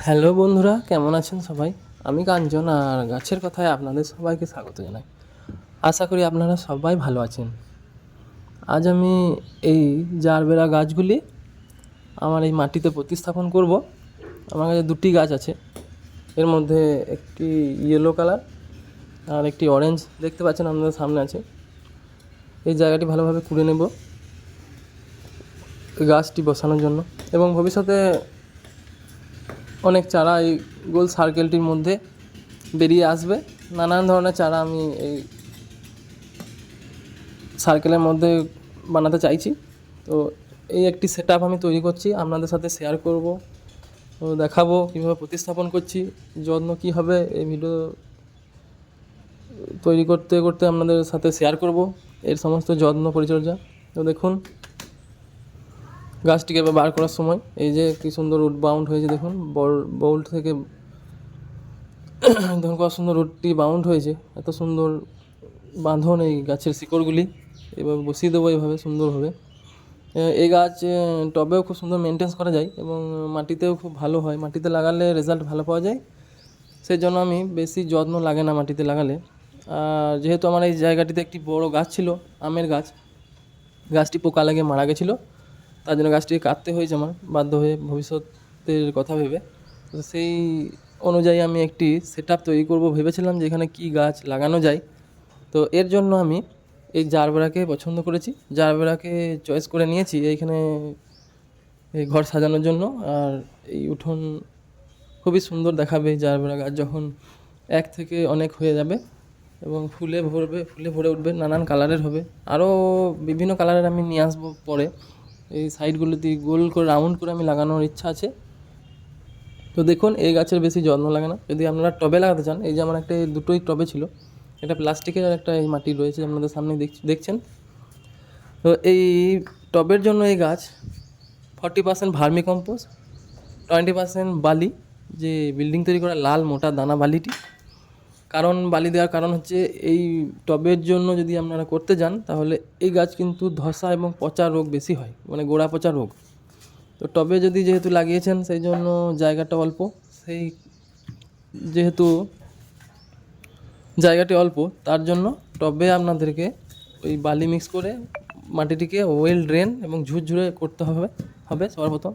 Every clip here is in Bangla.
হ্যালো বন্ধুরা, কেমন আছেন সবাই? আমি কাঞ্চন, আর গাছের কথায় আপনাদের সবাইকে স্বাগত জানাই। আশা করি আপনারা সবাই ভালো আছেন। আজ আমি এই জারবেরা গাছগুলি আমার এই মাটিতে প্রতিস্থাপন করব। আমার কাছে দুটি গাছ আছে, এর মধ্যে একটি ইয়েলো কালার আর একটি অরেঞ্জ দেখতে পাচ্ছেন আপনাদের সামনে আছে। এই জায়গাটি ভালোভাবে কুড়ে নেব গাছটি বসানোর জন্য, এবং ভবিষ্যতে অনেক চারা এই গোল সার্কেলটির মধ্যে বেরিয়ে আসবে। নানান ধরনের চারা আমি এই সার্কেলের মধ্যে বানাতে চাইছি। তো এই একটি সেট আপ আমি তৈরি করছি, আপনাদের সাথে শেয়ার করব, তো দেখাবো কীভাবে প্রতিস্থাপন করছি, যত্ন কী হবে এই ভিডিও তৈরি করতে করতে আপনাদের সাথে শেয়ার করব এর সমস্ত যত্ন পরিচর্যা। তো দেখুন গাছটিকে বার করার সময় এই যে কী সুন্দর রুট বাউন্ড হয়েছে, দেখুন বোল্ট থেকে দেখুন কত সুন্দর রুটটি বাউন্ড হয়েছে, এত সুন্দর বাঁধন এই গাছের শিকড়গুলি। এভাবে বসিয়ে দেবো এইভাবে সুন্দরভাবে। এই গাছ টবেও খুব সুন্দর মেনটেন্স করা যায় এবং মাটিতেও খুব ভালো হয়, মাটিতে লাগালে রেজাল্ট ভালো পাওয়া যায়। সেই জন্য আমি বেশি যত্ন লাগে না মাটিতে লাগালে। আর যেহেতু আমার এই জায়গাটিতে একটি বড় গাছ ছিল, আমের গাছ, গাছটি পোকা লেগে মারা গেছিলো, তার জন্য গাছটিকে কাটতে হয়েছে আমার বাধ্য হয়ে, ভবিষ্যতের কথা ভেবে। তো সেই অনুযায়ী আমি একটি সেট আপ তৈরি করবো ভেবেছিলাম যে এখানে কী গাছ লাগানো যায়। তো এর জন্য আমি এই জারবেরাকে পছন্দ করেছি, জারবেরাকে চয়েস করে নিয়েছি এইখানে এই ঘর সাজানোর জন্য। আর এই উঠোন খুবই সুন্দর দেখাবে জারবেরা গাছ যখন এক থেকে অনেক হয়ে যাবে এবং ফুলে ভরে উঠবে, নানান কালারের হবে, আরও বিভিন্ন কালারের আমি নিয়ে আসবো পরে। এই সাইডগুলোতে গোল করে রাউন্ড করে আমি লাগানোর ইচ্ছা আছে। তো দেখুন এই গাছের বেশি যত্ন লাগে না। যদি আপনারা টবে লাগাতে চান, এই যে আমার একটা দুটোই টবে ছিল, একটা প্লাস্টিকের আর একটা এই মাটি রয়েছে আপনাদের সামনে দেখছেন। তো এই টবের জন্য এই গাছ 40% ভার্মি কম্পোস্ট, 20% বালি, যে বিল্ডিং তৈরি করা লাল মোটা দানা বালিটি। কারণ বালি দেওয়ার কারণ হচ্ছে এই টবের জন্য যদি আপনারা করতে যান তাহলে এই গাছ কিন্তু ধসা এবং পচা রোগ বেশি হয়, মানে গোড়া পচা রোগ। তো টবে যদি যেহেতু লাগিয়েছেন সেই জন্য জায়গাটা অল্প, সেই যেহেতু জায়গাটি অল্প তার জন্য টবে আপনাদেরকে ওই বালি মিক্স করে মাটিটিকে ওয়েল ড্রেন এবং ঝুরঝুরে করতে হবে সর্বপ্রথম।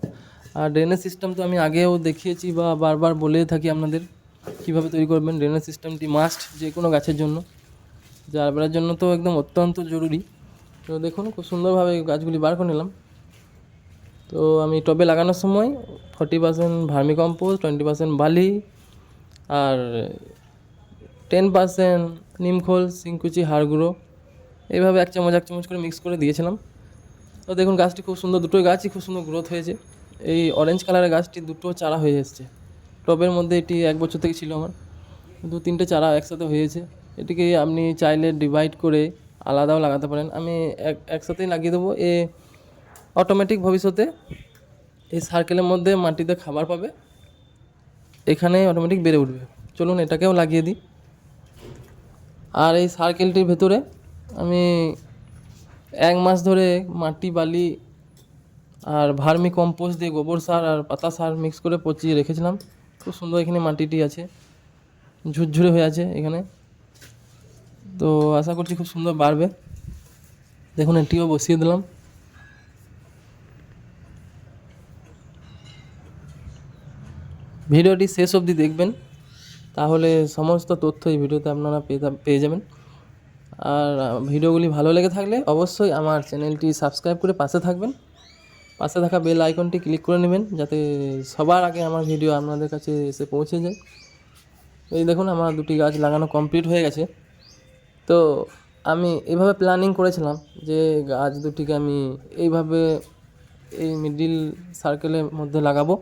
আর ড্রেনেজ সিস্টেম তো আমি আগেও দেখিয়েছি বা বারবার বলে থাকি আপনাদের কীভাবে তৈরি করবেন। ড্রেনেজ সিস্টেমটি মাস্ট যে কোনো গাছের জন্য, জারবেরার জন্য তো একদম অত্যন্ত জরুরি। তো দেখুন খুব সুন্দরভাবে গাছগুলি বার করে নিলাম। তো আমি টবে লাগানোর সময় 40% ভার্মি কম্পোস্ট, 20% বালি আর 10% নিমখোল, শিংকুচি, হাড় গুঁড়ো এইভাবে এক চামচ করে মিক্স করে দিয়েছিলাম। তো দেখুন গাছটি খুব সুন্দর, দুটোই গাছই খুব সুন্দর গ্রোথ হয়েছে। এই অরেঞ্জ কালারের গাছটি দুটো চারা হয়ে এসছে টবের মধ্যে। এটি 1 বছর থেকে ছিল আমার, 2-3টে চারা একসাথে হয়েছে। এটিকে আপনি চাইলে ডিভাইড করে আলাদাও লাগাতে পারেন, আমি একসাথেই লাগিয়ে দেবো। অটোমেটিক ভবিষ্যতে এই সার্কেলের মধ্যে মাটিতে খাবার পাবে, এখানে অটোমেটিক বেড়ে উঠবে। চলুন এটাকেও লাগিয়ে দিই। আর এই সার্কেলটির ভেতরে আমি 1 মাস ধরে মাটি, বালি আর ভার্মি কম্পোস্ট দিয়ে গোবর সার আর পাতা সার মিক্স করে পচিয়ে রেখেছিলাম। খুব সুন্দর এখানে মাটিটি আছে, ঝুরঝুরে হয়ে আছে এখানে। তো আশা করছি খুব সুন্দর বাড়বে। দেখুন এটিও বসিয়ে দিলাম। ভিডিওটি শেষ অবধি দেখবেন, তাহলে সমস্ত তথ্য এই ভিডিওতে আপনারা পেয়ে যাবেন। আর ভিডিওগুলি ভালো লেগে থাকলে অবশ্যই আমার চ্যানেলটি সাবস্ক্রাইব করে পাশে থাকবেন, পাশে থাকা বেল আইকনটি ক্লিক করে নেবেন যাতে সবার আগে আমার ভিডিও আপনাদের কাছে এসে পৌঁছে যায়। এই দেখুন আমার দুটি গাছ লাগানো কমপ্লিট হয়ে গেছে। তো আমি এইভাবে প্ল্যানিং করেছিলাম যে গাছ দুটিকে আমি এইভাবে এই মিডিল সার্কেলের মধ্যে লাগাবো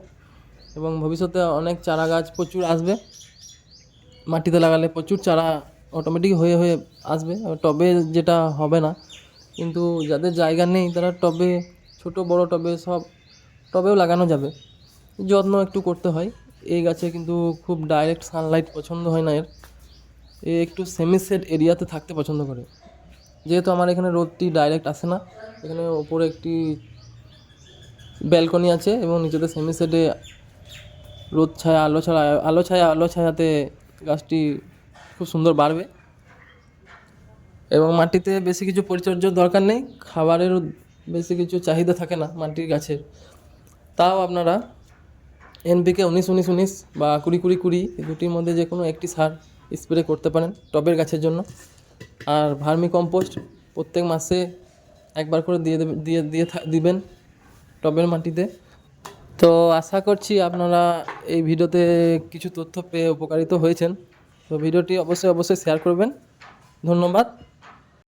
এবং ভবিষ্যতে অনেক চারা গাছ প্রচুর আসবে। মাটিতে লাগালে প্রচুর চারা অটোমেটিক হয়ে আসবে, টবে যেটা হবে না। কিন্তু যাদের জায়গা নেই তারা টবে, ছোট বড় টবে, সব টবেও লাগানো যাবে, যত্ন একটু করতে হয়। এই গাছে কিন্তু খুব ডাইরেক্ট সানলাইট পছন্দ হয় না, এ একটু সেমি সেট এরিয়াতে থাকতে পছন্দ করে। যেহেতু আমার এখানে রোদটি ডাইরেক্ট আসে না, এখানে ওপরে একটি ব্যালকনি আছে এবং নিচেতে সেমি সেটে রোদ ছায়া আলো ছায়াতে গাছটি খুব সুন্দর বাড়বে। এবং মাটিতে বেশি কিছু পরিচর্যার দরকার নেই, খাবারেরও বেশি কিছু চাহিদা থাকে না মাটির গাছের। তাও আপনারা এনপিকে 19-19-19 বা 20-20-20 এই দুটির মধ্যে যে কোনো একটি সার স্প্রে করতে পারেন টবের গাছের জন্য। আর ভার্মি কম্পোস্ট প্রত্যেক মাসে একবার করে দিবেন টবের মাটিতে। তো আশা করছি আপনারা এই ভিডিওতে কিছু তথ্য পেয়ে উপকারিত হয়েছেন। তো ভিডিওটি অবশ্যই শেয়ার করবেন। ধন্যবাদ।